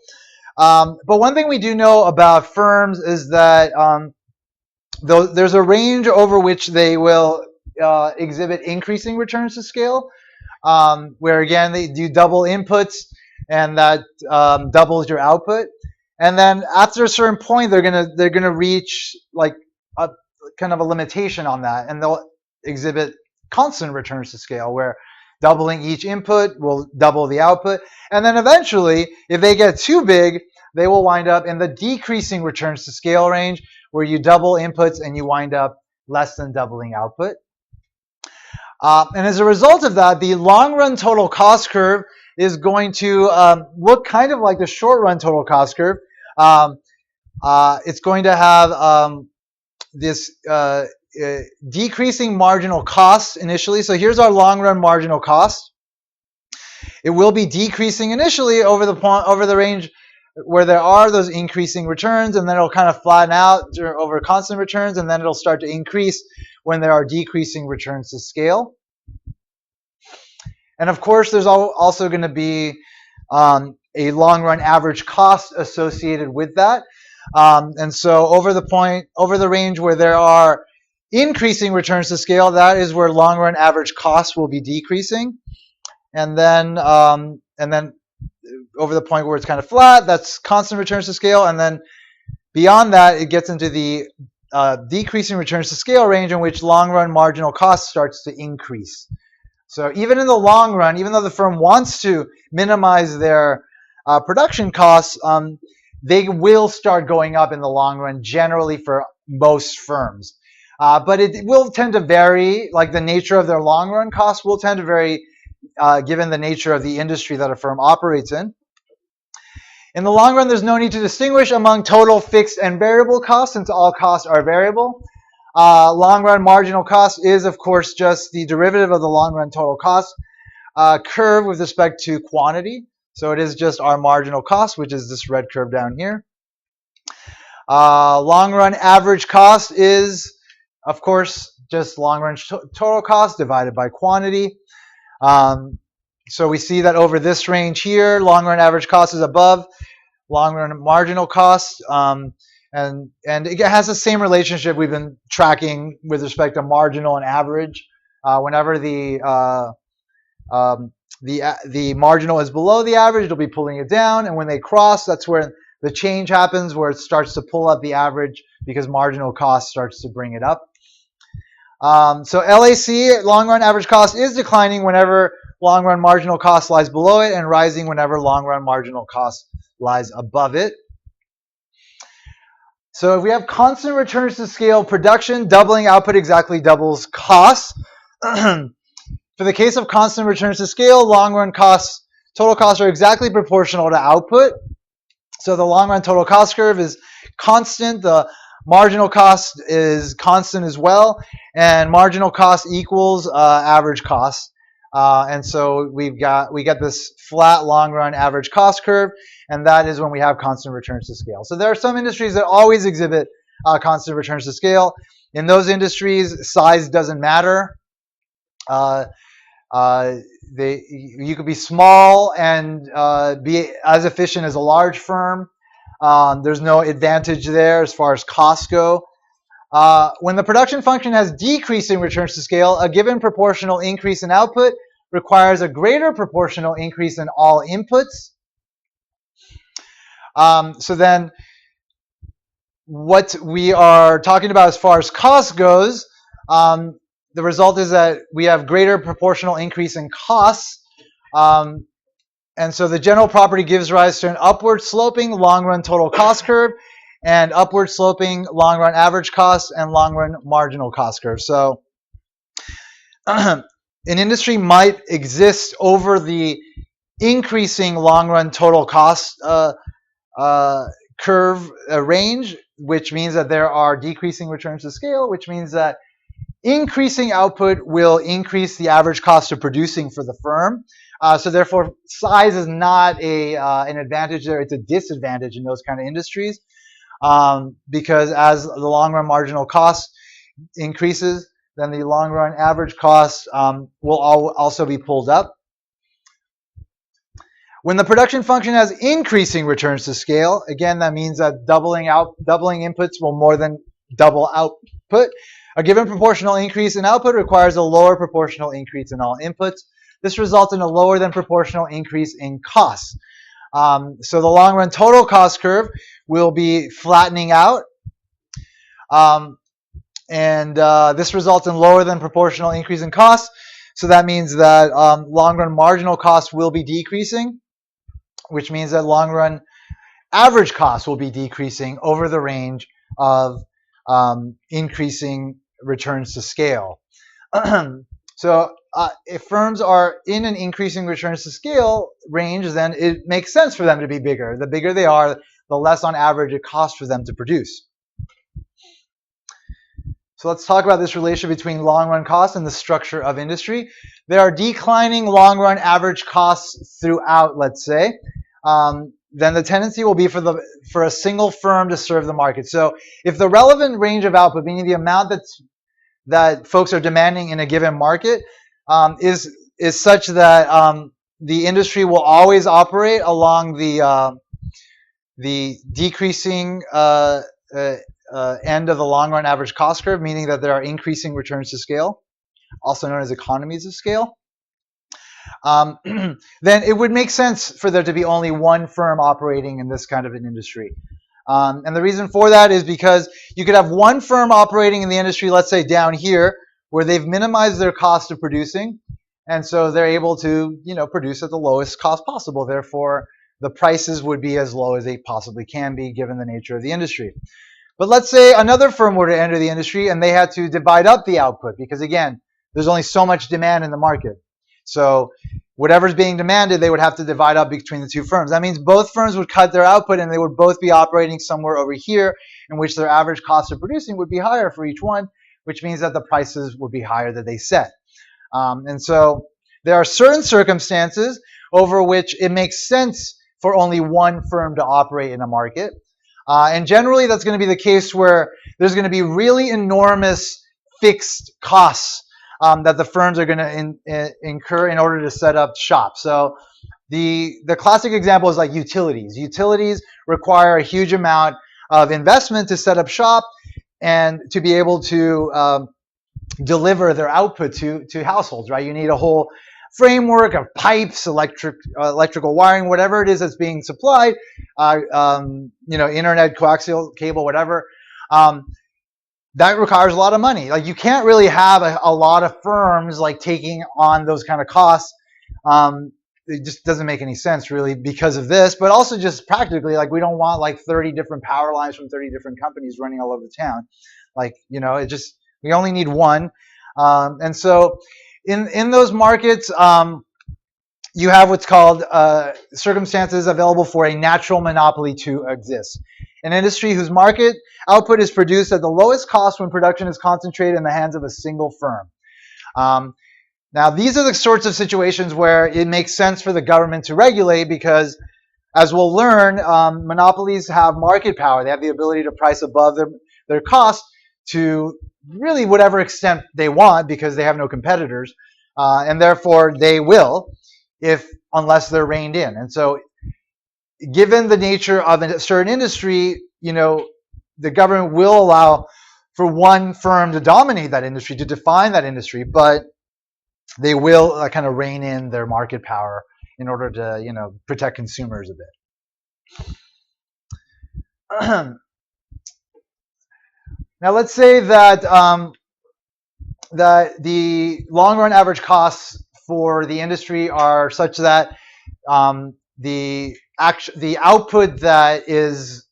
A: But one thing we do know about firms is that there's a range over which they will exhibit increasing returns to scale, where again they do double inputs, and that doubles your output. And then after a certain point, they're gonna reach like a kind of a limitation on that, and they'll exhibit constant returns to scale, where doubling each input will double the output. And then eventually, if they get too big, they will wind up in the decreasing returns to scale range, where you double inputs and you wind up less than doubling output. And as a result of that, the long run total cost curve is going to look kind of like the short run total cost curve. It's going to have this decreasing marginal cost initially. So here's our long run marginal cost. It will be decreasing initially over the range where there are those increasing returns, and then it'll kind of flatten out over constant returns, and then it'll start to increase when there are decreasing returns to scale. And of course, there's also going to be a long run average cost associated with that. And so over the range where there are increasing returns to scale, that is where long run average costs will be decreasing. And then over the point where it's kind of flat, that's constant returns to scale. And then beyond that, it gets into the decreasing returns to scale range, in which long run marginal cost starts to increase. So even in the long run, even though the firm wants to minimize their production costs, they will start going up in the long run, generally for most firms. But it will tend to vary, like the nature of their long run costs will tend to vary given the nature of the industry that a firm operates in. In the long run, there's no need to distinguish among total fixed and variable costs, since all costs are variable. Long run marginal cost is, of course, just the derivative of the long run total cost curve with respect to quantity. So it is just our marginal cost, which is this red curve down here. Long run average cost is of course, just long-run total cost divided by quantity. So we see that over this range here, long-run average cost is above long-run marginal cost, and it has the same relationship we've been tracking with respect to marginal and average. Whenever the marginal is below the average, it'll be pulling it down, and when they cross, that's where the change happens, where it starts to pull up the average because marginal cost starts to bring it up. So LAC, long-run average cost, is declining whenever long-run marginal cost lies below it and rising whenever long-run marginal cost lies above it. So if we have constant returns to scale production, doubling output exactly doubles costs. For the case of constant returns to scale, long-run costs, total costs are exactly proportional to output. So the long-run total cost curve is constant. The marginal cost is constant as well, and marginal cost equals average cost. And so we get this flat long-run average cost curve, and that is when we have constant returns to scale. So there are some industries that always exhibit constant returns to scale. In those industries, size doesn't matter. You could be small and be as efficient as a large firm. There's no advantage there as far as costs go. When the production function has decreasing returns to scale, a given proportional increase in output requires a greater proportional increase in all inputs. So then what we are talking about as far as cost goes, the result is that we have greater proportional increase in costs. And so the general property gives rise to an upward sloping long-run total cost curve and upward sloping long-run average cost and long-run marginal cost curve. So an industry might exist over the increasing long-run total cost curve range, which means that there are decreasing returns to scale, which means that increasing output will increase the average cost of producing for the firm. So therefore, size is not an advantage there. It's a disadvantage in those kind of industries because as the long-run marginal cost increases, then the long-run average cost will also be pulled up. When the production function has increasing returns to scale, again, that means that doubling inputs will more than double output. A given proportional increase in output requires a lower proportional increase in all inputs. This results in a lower than proportional increase in costs. So the long-run total cost curve will be flattening out. This results in lower than proportional increase in costs. So that means that long-run marginal costs will be decreasing, which means that long-run average costs will be decreasing over the range of increasing returns to scale. So if firms are in an increasing returns to scale range, then it makes sense for them to be bigger. The bigger they are, the less on average it costs for them to produce. So let's talk about this relationship between long-run costs and the structure of industry. There are declining long-run average costs throughout, let's say. Then the tendency will be for a single firm to serve the market. So if the relevant range of output, meaning the amount that folks are demanding in a given market, is such that the industry will always operate along the decreasing end of the long-run average cost curve, meaning that there are increasing returns to scale, also known as economies of scale, then it would make sense for there to be only one firm operating in this kind of an industry. And the reason for that is because you could have one firm operating in the industry, let's say down here, where they've minimized their cost of producing, and so they're able to, produce at the lowest cost possible. Therefore, the prices would be as low as they possibly can be given the nature of the industry. But let's say another firm were to enter the industry and they had to divide up the output because, again, there's only so much demand in the market. So whatever's being demanded, they would have to divide up between the two firms. That means both firms would cut their output and they would both be operating somewhere over here in which their average cost of producing would be higher for each one, which means that the prices would be higher that they set. And so there are certain circumstances over which it makes sense for only one firm to operate in a market. And generally, that's going to be the case where there's going to be really enormous fixed costs that the firms are going to incur in order to set up shop. So the classic example is like utilities. Utilities require a huge amount of investment to set up shop and to be able to deliver their output to households, right? You need a whole framework of pipes, electrical wiring, whatever it is that's being supplied, internet, coaxial cable, whatever. That requires a lot of money. Like you can't really have a lot of firms like taking on those kind of costs. It just doesn't make any sense really because of this, but also just practically, like we don't want like 30 different power lines from 30 different companies running all over the town. Like, we only need one. And so in those markets, you have what's called circumstances available for a natural monopoly to exist. An industry whose market output is produced at the lowest cost when production is concentrated in the hands of a single firm. Now, these are the sorts of situations where it makes sense for the government to regulate because, as we'll learn, monopolies have market power. They have the ability to price above their cost to really whatever extent they want because they have no competitors, and therefore they will, unless they're reined in. And so, given the nature of a certain industry, the government will allow for one firm to dominate that industry, to define that industry, but they will kind of rein in their market power in order to, protect consumers a bit. Now, let's say that that the long-run average costs for the industry are such that the output that is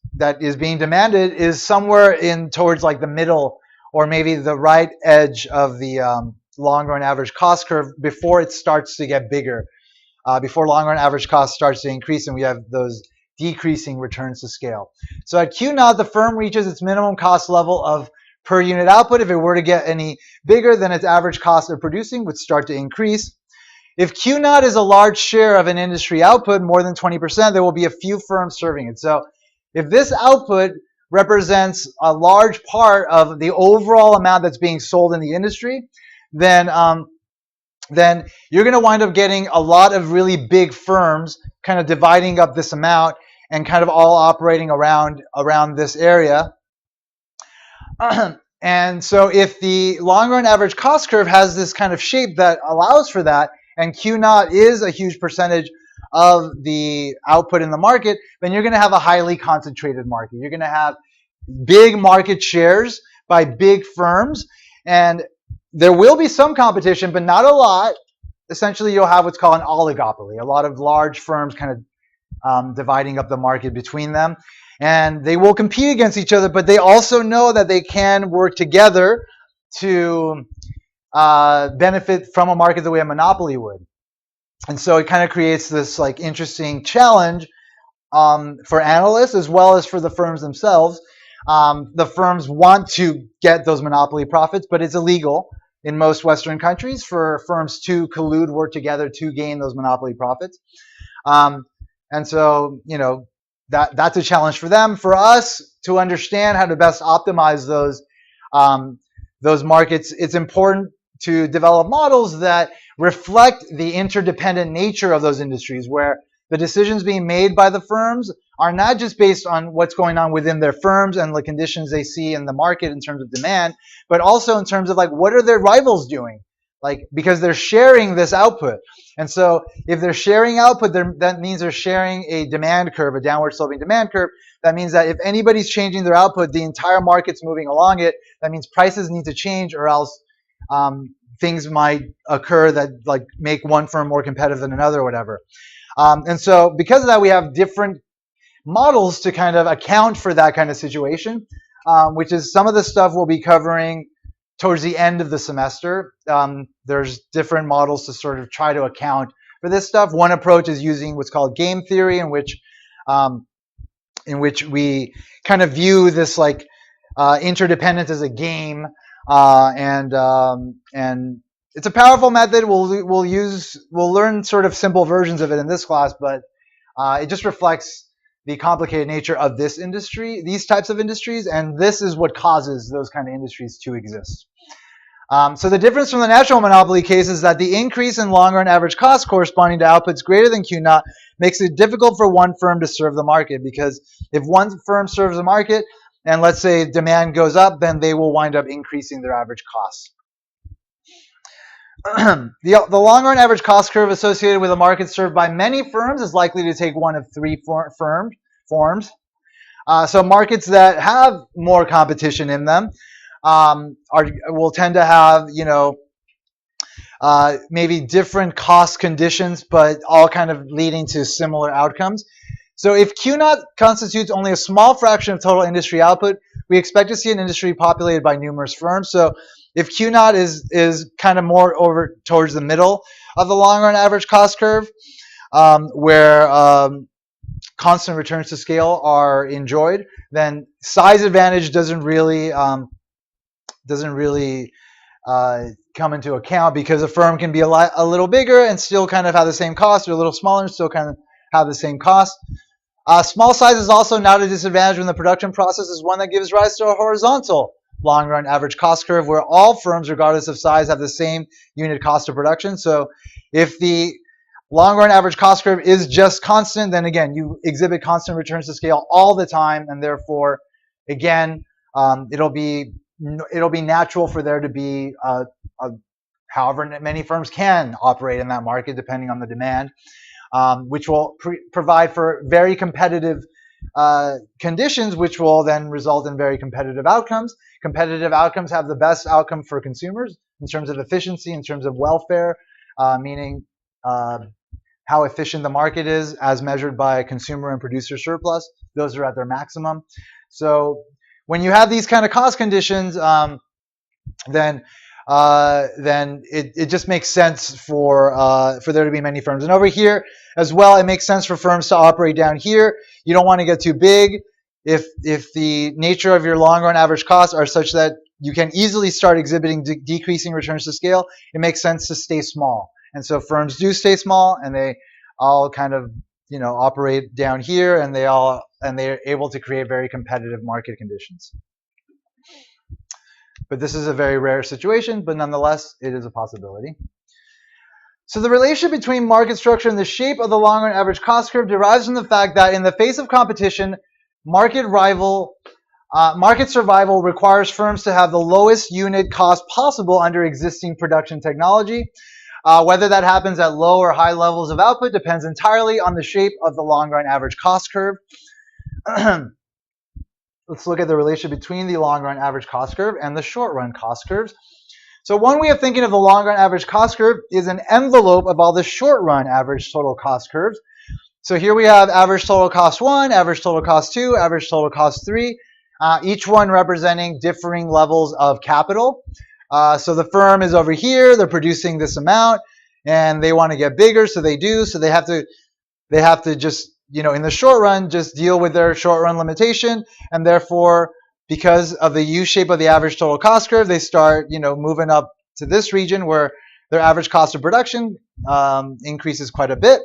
A: being demanded is somewhere in towards like the middle or maybe the right edge of the long-run average cost curve before it starts to get bigger, before long-run average cost starts to increase and we have those decreasing returns to scale. So at Q0, the firm reaches its minimum cost level of per unit output. If it were to get any bigger, then its average cost of producing would start to increase. If Q0 is a large share of an industry output, more than 20%, there will be a few firms serving it. So if this output represents a large part of the overall amount that's being sold in the industry, then you're going to wind up getting a lot of really big firms kind of dividing up this amount and kind of all operating around this area. And so if the long-run average cost curve has this kind of shape that allows for that, and Q0 is a huge percentage of the output in the market, then you're going to have a highly concentrated market. You're going to have big market shares by big firms, and there will be some competition, but not a lot. Essentially, you'll have what's called an oligopoly, a lot of large firms kind of dividing up the market between them. And they will compete against each other, but they also know that they can work together to benefit from a market the way a monopoly would. And so it kind of creates this like interesting challenge for analysts as well as for the firms themselves. The firms want to get those monopoly profits, but it's illegal in most Western countries for firms to collude, work together to gain those monopoly profits. And so, that's a challenge for them. For us to understand how to best optimize those markets, it's important to develop models that reflect the interdependent nature of those industries, where the decisions being made by the firms are not just based on what's going on within their firms and the conditions they see in the market in terms of demand, but also in terms of like what are their rivals doing, like because they're sharing this output. And so if they're sharing output, that means they're sharing a demand curve, a downward sloping demand curve. That means that if anybody's changing their output, the entire market's moving along it. That means prices need to change, or else things might occur that like make one firm more competitive than another or whatever. And so because of that, we have different models to kind of account for that kind of situation, which is some of the stuff we'll be covering towards the end of the semester. There's different models to sort of try to account for this stuff. One approach is using what's called game theory, in which we kind of view this like interdependence as a game, and it's a powerful method. We'll learn sort of simple versions of it in this class, but it just reflects the complicated nature of this industry, these types of industries, and this is what causes those kind of industries to exist. So the difference from the natural monopoly case is that the increase in long-run average cost corresponding to outputs greater than Q naught makes it difficult for one firm to serve the market, because if one firm serves the market and let's say demand goes up, then they will wind up increasing their average costs. The long-run average cost curve associated with a market served by many firms is likely to take one of three forms. So markets that have more competition in them will tend to have, maybe different cost conditions, but all kind of leading to similar outcomes. So if Q naught constitutes only a small fraction of total industry output, we expect to see an industry populated by numerous firms. So if Q naught is kind of more over towards the middle of the long run average cost curve, where constant returns to scale are enjoyed, then size advantage doesn't really come into account, because a firm can be a little bigger and still kind of have the same cost, or a little smaller and still kind of have the same cost. Small size is also not a disadvantage when the production process is one that gives rise to a horizontal long-run average cost curve, where all firms, regardless of size, have the same unit cost of production. So if the long-run average cost curve is just constant, then again, you exhibit constant returns to scale all the time, and therefore, again, it'll be natural for there to be however many firms can operate in that market depending on the demand, which will provide for very competitive conditions, which will then result in very competitive outcomes. Competitive outcomes have the best outcome for consumers in terms of efficiency, in terms of welfare, meaning how efficient the market is as measured by consumer and producer surplus. Those are at their maximum. So when you have these kind of cost conditions, then it just makes sense for there to be many firms. And over here as well, it makes sense for firms to operate down here. You don't want to get too big. If the nature of your long run average costs are such that you can easily start exhibiting decreasing returns to scale, it makes sense to stay small. And so firms do stay small, and they all kind of operate down here, and they're able to create very competitive market conditions. But this is a very rare situation, but nonetheless, it is a possibility. So the relationship between market structure and the shape of the long-run average cost curve derives from the fact that in the face of competition, market survival requires firms to have the lowest unit cost possible under existing production technology. Whether that happens at low or high levels of output depends entirely on the shape of the long-run average cost curve. Let's look at the relationship between the long-run average cost curve and the short-run cost curves. So one way of thinking of the long-run average cost curve is an envelope of all the short-run average total cost curves. So here we have average total cost 1, average total cost 2, average total cost 3, each one representing differing levels of capital. So the firm is over here, they're producing this amount, and they want to get bigger, so they do. So they have to just, in the short run, just deal with their short run limitation, and therefore, because of the U shape of the average total cost curve, they start, moving up to this region where their average cost of production increases quite a bit.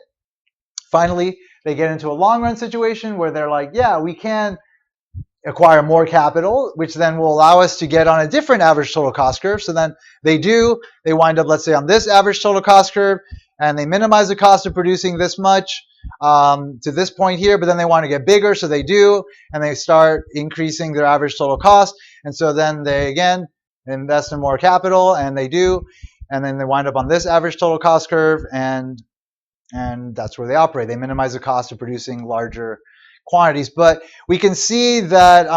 A: Finally, they get into a long run situation where they're like, yeah, we can acquire more capital, which then will allow us to get on a different average total cost curve. So then they wind up, let's say, on this average total cost curve, and they minimize the cost of producing this much to this point here, but then they want to get bigger, so they do, and they start increasing their average total cost. And so then they, again, invest in more capital, and they do, and then they wind up on this average total cost curve, and that's where they operate. They minimize the cost of producing larger quantities. But we can see that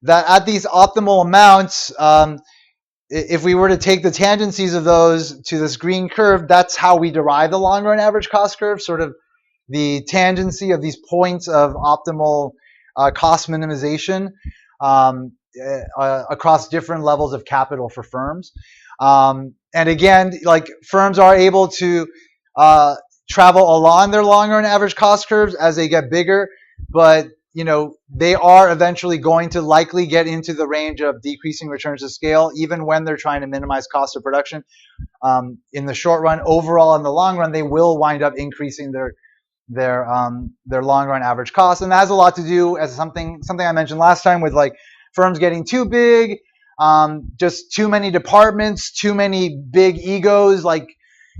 A: that at these optimal amounts, if we were to take the tangencies of those to this green curve, that's how we derive the long run average cost curve, sort of the tangency of these points of optimal cost minimization across different levels of capital for firms. And again, like, firms are able to travel along their long run average cost curves as they get bigger, but they are eventually going to likely get into the range of decreasing returns to scale, even when they're trying to minimize cost of production. In the short run, overall, in the long run, they will wind up increasing their long run average cost, and that has a lot to do, as something I mentioned last time, with like firms getting too big, just too many departments, too many big egos, like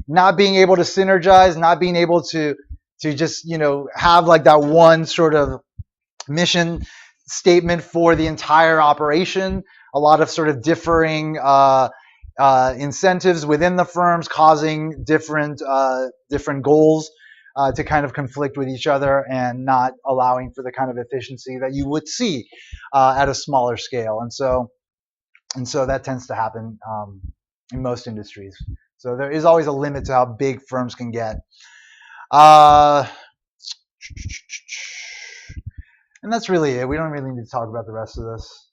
A: not being able to synergize, not being able to just have like that one sort of mission statement for the entire operation. A lot of sort of differing incentives within the firms, causing different goals to kind of conflict with each other, and not allowing for the kind of efficiency that you would see at a smaller scale. And so that tends to happen in most industries. So there is always a limit to how big firms can get. And that's really it. We don't really need to talk about the rest of this.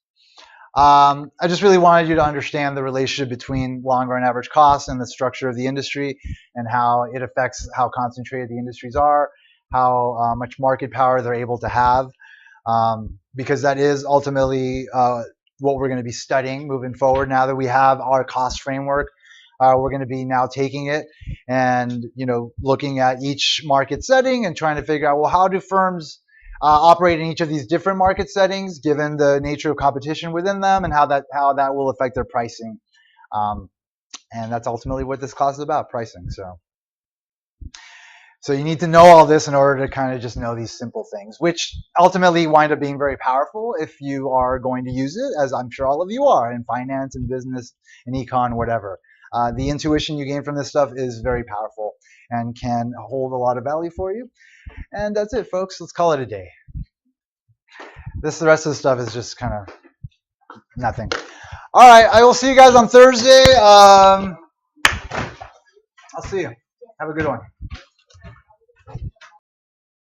A: I just really wanted you to understand the relationship between long run average costs and the structure of the industry, and how it affects how concentrated the industries are, how much market power they're able to have, because that is ultimately what we're going to be studying moving forward. Now that we have our cost framework, we're going to be now taking it and looking at each market setting and trying to figure out, well, how do firms operate in each of these different market settings, given the nature of competition within them, and how that will affect their pricing. And that's ultimately what this class is about, pricing. So you need to know all this in order to kind of just know these simple things, which ultimately wind up being very powerful if you are going to use it, as I'm sure all of you are, in finance and business and econ, whatever. The intuition you gain from this stuff is very powerful and can hold a lot of value for you. And that's it, folks. Let's call it a day. The rest of the stuff is just kind of nothing. All right, I will see you guys on Thursday. I'll see you. Have a good one.